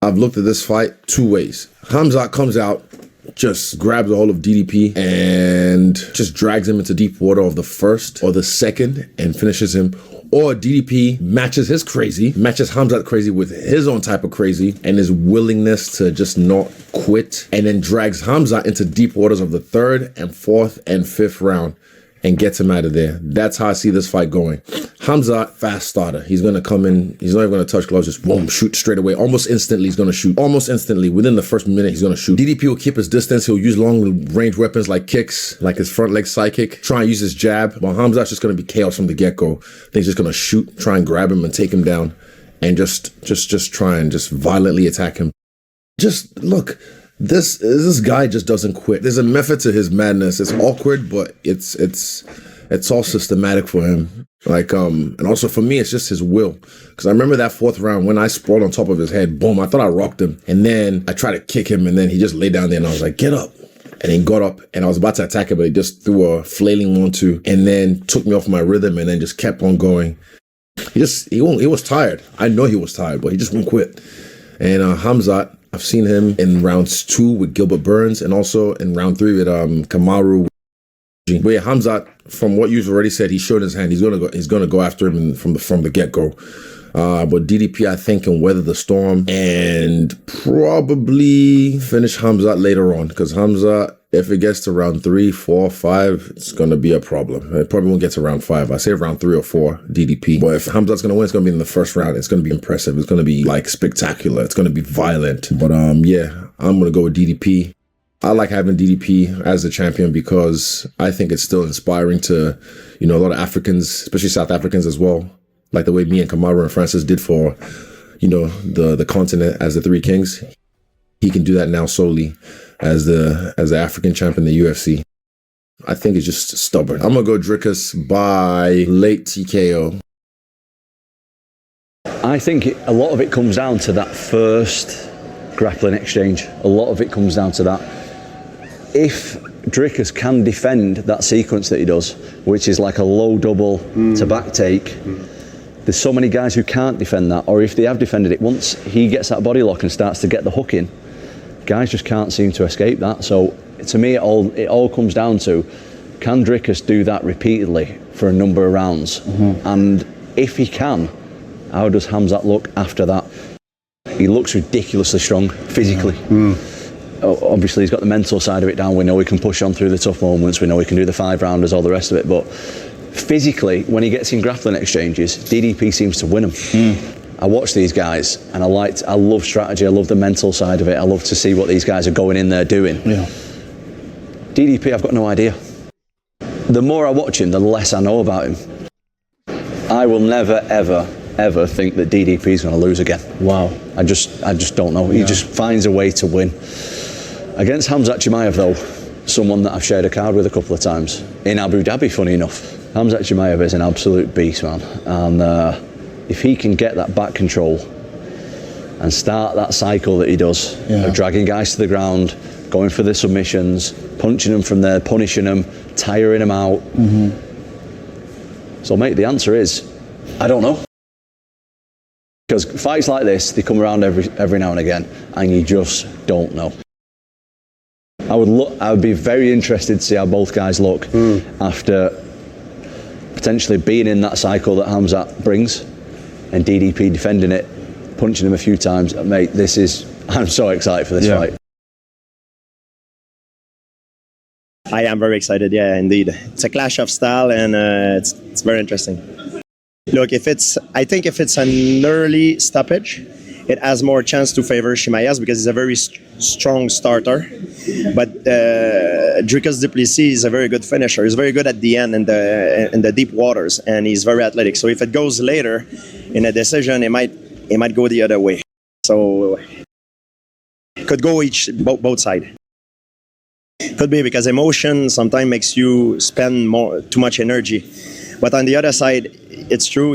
I've looked at this fight two ways. Khamzat comes out, just grabs a hold of DDP and just drags him into deep water of the first or the second and finishes him. Or DDP matches Khamzat crazy with his own type of crazy and his willingness to just not quit, and then drags Khamzat into deep waters of the third and fourth and fifth round and gets him out of there. That's how I see this fight going. Khamzat, fast starter. He's going to come in. He's not even going to touch gloves. Just boom, shoot straight away. Almost instantly, he's going to shoot. Almost instantly. Within the first minute, he's going to shoot. DDP will keep his distance. He'll use long-range weapons like kicks, like his front leg side kick. Try and use his jab. But Khamzat's just going to be chaos from the get-go. Then he's just going to shoot, try and grab him and take him down, and just try and just violently attack him. Just look. This guy just doesn't quit. There's a method to his madness. It's awkward, but it's all systematic for him. Like and also for me, it's just his will. Because I remember that fourth round when I sprawled on top of his head. Boom! I thought I rocked him, and then I tried to kick him, and then he just lay down there, and I was like, "Get up!" And he got up, and I was about to attack him, but he just threw a flailing 1-2, and then took me off my rhythm, and then just kept on going. He was tired. I know he was tired, but he just won't quit. And Khamzat, I've seen him in rounds 2 with Gilbert Burns and also in round 3 with Kamaru. But yeah, Khamzat, from what you've already said, he showed his hand. He's gonna go after him from the get-go. But DDP, I think, can weather the storm and probably finish Khamzat later on. Because Khamzat, if it gets to round 3, 4, 5, it's gonna be a problem. It probably won't get to round 5. I say round 3 or 4, DDP. But if Khamzat's gonna win, it's gonna be in the first round. It's gonna be impressive. It's gonna be like spectacular. It's gonna be violent. But yeah, I'm gonna go with DDP. I like having DDP as the champion because I think it's still inspiring to, a lot of Africans, especially South Africans as well. Like the way me and Kamaru and Francis did for, the continent as the Three Kings. He can do that now solely as the African champion in the UFC. I think it's just stubborn. I'm going to go Dricus by late TKO. I think a lot of it comes down to that first grappling exchange. A lot of it comes down to that. If Dricus can defend that sequence that he does, which is like a low double to back take, there's so many guys who can't defend that, or if they have defended it, once he gets that body lock and starts to get the hook in, guys just can't seem to escape that. So to me, it all comes down to, can Dricus do that repeatedly for a number of rounds? And if he can, how does Khamzat look after that? He looks ridiculously strong physically. Obviously, he's got the mental side of it down. We know he can push on through the tough moments. We know he can do the 5-rounders, all the rest of it. But physically, when he gets in grappling exchanges, DDP seems to win them. I watch these guys, and I love strategy. I love the mental side of it. I love to see what these guys are going in there doing. DDP, I've got no idea. The more I watch him, the less I know about him. I will never, ever think that DDP is going to lose again. Wow. I just don't know. He just finds a way to win. Against Khamzat Chimaev, though, someone that I've shared a card with a couple of times in Abu Dhabi, funny enough. Khamzat Chimaev is an absolute beast, man. And if he can get that back control and start that cycle that he does of dragging guys to the ground, going for the submissions, punching them from there, punishing them, tiring them out. So, mate, the answer is, I don't know. Because fights like this, they come around every now and again, and you just don't know. I would be very interested to see how both guys look after potentially being in that cycle that Khamzat brings, and DDP defending it, punching him a few times. Mate, I'm so excited for this fight. I am very excited, yeah, indeed. It's a clash of style, and it's very interesting. Look, I think if it's an early stoppage, it has more chance to favor Chimaev because he's a very strong starter. But Dricus du Plessis is a very good finisher. He's very good at the end in the deep waters, and he's very athletic. So if it goes later in a decision, it might go the other way. So it could go both sides. Could be because emotion sometimes makes you spend too much energy. But on the other side, it's true.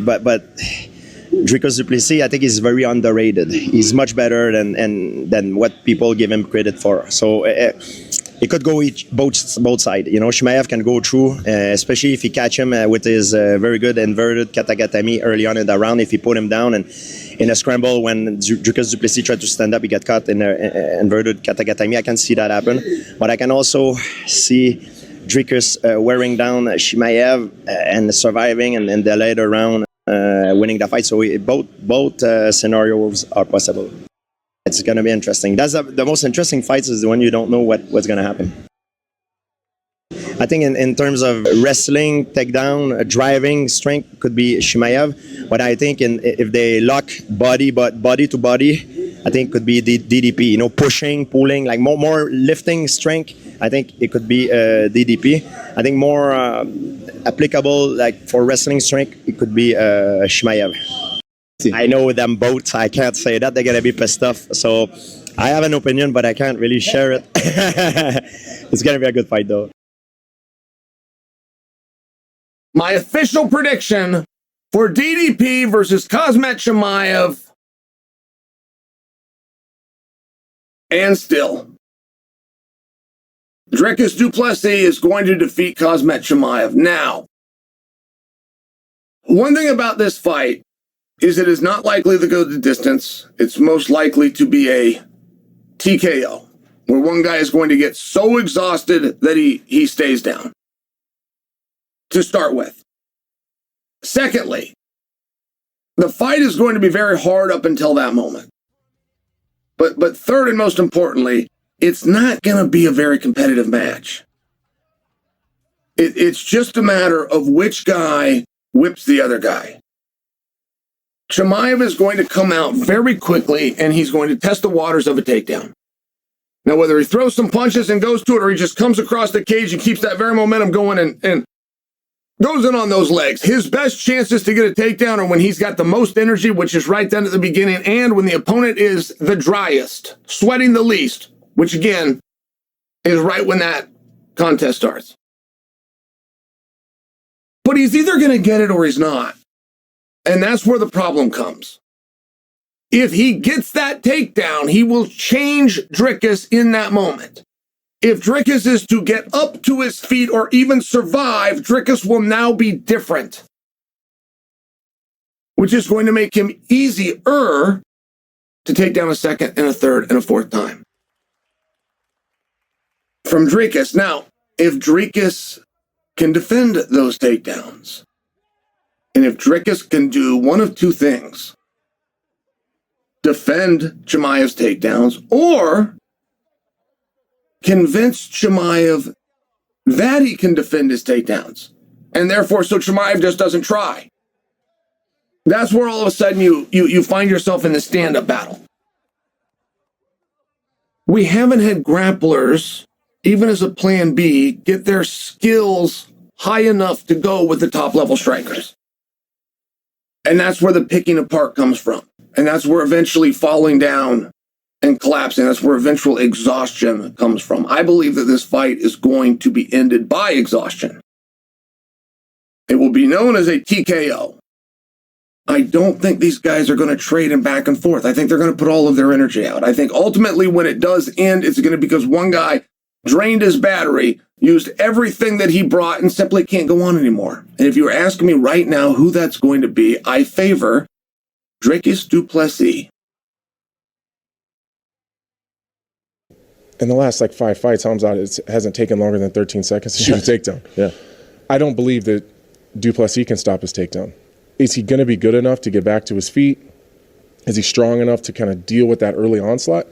But Dricus du Plessis, I think, is very underrated. He's much better than what people give him credit for. So it could go both sides. Chimaev can go through, especially if he catch him with his very good inverted katagatame early on in the round. If he put him down and in a scramble when Dricus Plessis tried to stand up, he got caught in an inverted katagatame. I can see that happen, but I can also see Dricus wearing down Chimaev and surviving and then the later round winning the fight. So both scenarios are possible. It's going to be interesting. That's the most interesting fights is the one you don't know what's going to happen. I think in terms of wrestling, takedown, driving, strength could be Chimaev, but I think if they lock body to body, I think could be the DDP. You know, pushing, pulling, like more lifting strength. I think it could be DDP. I think more applicable, like for wrestling strength, it could be Chimaev. I know them both. I can't say that. They're gonna be pissed off. So I have an opinion, but I can't really share it. It's gonna be a good fight, though. My official prediction for DDP versus Khamzat Chimaev, and still, Dricus du Plessis is going to defeat Khamzat Chimaev. Now, one thing about this fight is it is not likely to go the distance. It's most likely to be a TKO, where one guy is going to get so exhausted that he stays down, to start with. Secondly, the fight is going to be very hard up until that moment. But third and most importantly, it's not going to be a very competitive match. It's just a matter of which guy whips the other guy. Chimaev is going to come out very quickly, and he's going to test the waters of a takedown. Now, whether he throws some punches and goes to it, or he just comes across the cage and keeps that very momentum going and goes in on those legs, his best chances to get a takedown are when he's got the most energy, which is right then at the beginning, and when the opponent is the driest, sweating the least, which again is right when that contest starts. But he's either going to get it or he's not. And that's where the problem comes. If he gets that takedown, he will change Dricus in that moment. If Dricus is to get up to his feet or even survive, Dricus will now be different, which is going to make him easier to take down a second and a third and a fourth time from Dricus. Now, if Dricus can defend those takedowns, and if Dricus can do one of two things, defend Chimaev's takedowns or convince Chimaev that he can defend his takedowns, and therefore so Chimaev just doesn't try. That's where all of a sudden you find yourself in the stand-up battle. We haven't had grapplers, even as a plan B, get their skills high enough to go with the top-level strikers. And that's where the picking apart comes from. And that's where eventually falling down and collapsing, that's where eventual exhaustion comes from. I believe that this fight is going to be ended by exhaustion. It will be known as a TKO. I don't think these guys are going to trade him back and forth. I think they're going to put all of their energy out. I think ultimately when it does end, it's going to be because one guy drained his battery, used everything that he brought, and simply can't go on anymore. And if you were asking me right now who that's going to be, I favor Dricus du Plessis. In the last 5 fights, Khamzat hasn't taken longer than 13 seconds to shoot a takedown. Yeah. I don't believe that du Plessis can stop his takedown. Is he going to be good enough to get back to his feet? Is he strong enough to kind of deal with that early onslaught?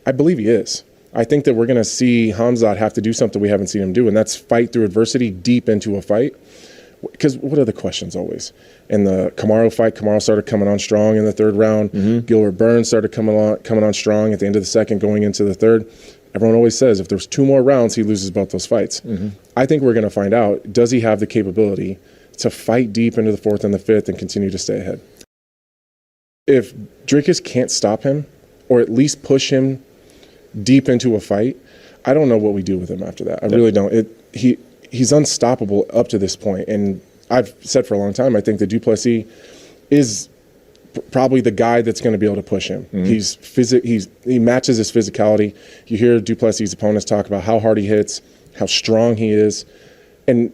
I believe he is. I think that we're going to see Khamzat have to do something we haven't seen him do, and that's fight through adversity deep into a fight. Because what are the questions always? In the Kamaru fight, Kamaru started coming on strong in the third round. Gilbert Burns started coming on strong at the end of the second, going into the third. Everyone always says if there's 2 more rounds, he loses both those fights. I think we're going to find out, does he have the capability to fight deep into the fourth and the fifth and continue to stay ahead? If Dricus can't stop him, or at least push him deep into a fight, I don't know what we do with him after that. I really don't. He's unstoppable up to this point, and I've said for a long time, I think that du Plessis is probably the guy that's going to be able to push him. He matches his physicality. You hear du Plessis' opponents talk about how hard he hits, how strong he is, and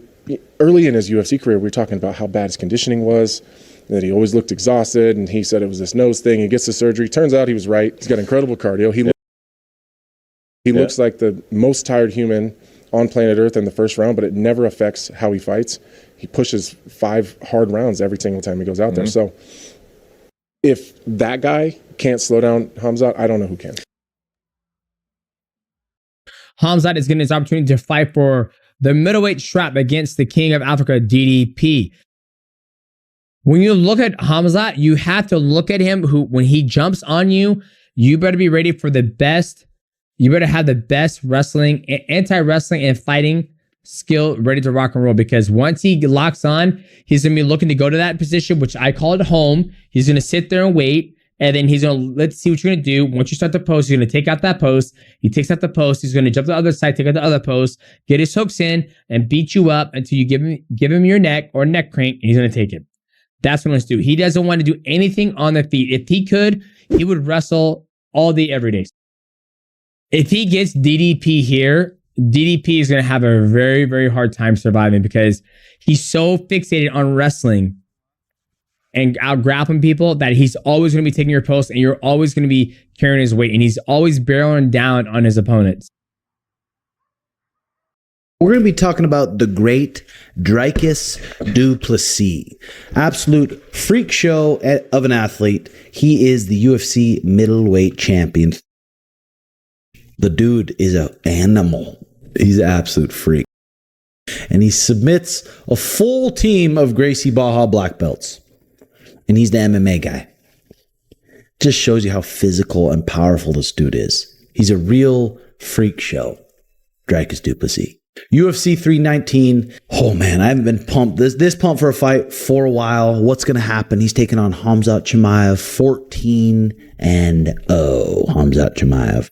early in his UFC career, we were talking about how bad his conditioning was, that he always looked exhausted, and he said it was this nose thing. He gets the surgery. Turns out he was right. He's got incredible cardio. He looks like the most tired human on planet Earth in the first round, but it never affects how he fights. He pushes 5 hard rounds every single time he goes out there. So if that guy can't slow down Khamzat, I don't know who can. Khamzat is getting his opportunity to fight for the middleweight strap against the King of Africa, DDP. When you look at Khamzat, you have to look at him when he jumps on you, you better be ready for the best. You better have the best wrestling, anti-wrestling and fighting skill ready to rock and roll, because once he locks on, he's going to be looking to go to that position, which I call it home. He's going to sit there and wait. And then he's going to, let's see what you're going to do. Once you start the post, he's going to take out that post. He takes out the post. He's going to jump to the other side, take out the other post, get his hooks in, and beat you up until you give him your neck or neck crank, and he's going to take it. That's what he's going to do. He doesn't want to do anything on the feet. If he could, he would wrestle all day, every day. If he gets DDP here, DDP is going to have a very, very hard time surviving, because he's so fixated on wrestling and out grappling people that he's always going to be taking your post, and you're always going to be carrying his weight, and he's always barreling down on his opponents. We're going to be talking about the great Dricus du Plessis. Absolute freak show of an athlete. He is the UFC middleweight champion. The dude is an animal. He's an absolute freak. And he submits a full team of Gracie Barra black belts. And he's the MMA guy. Just shows you how physical and powerful this dude is. He's a real freak show. Dricus du Plessis. UFC 319. Oh man, I haven't been pumped. This pumped for a fight for a while. What's going to happen? He's taking on Khamzat Chimaev, 14-0. Khamzat Chimaev.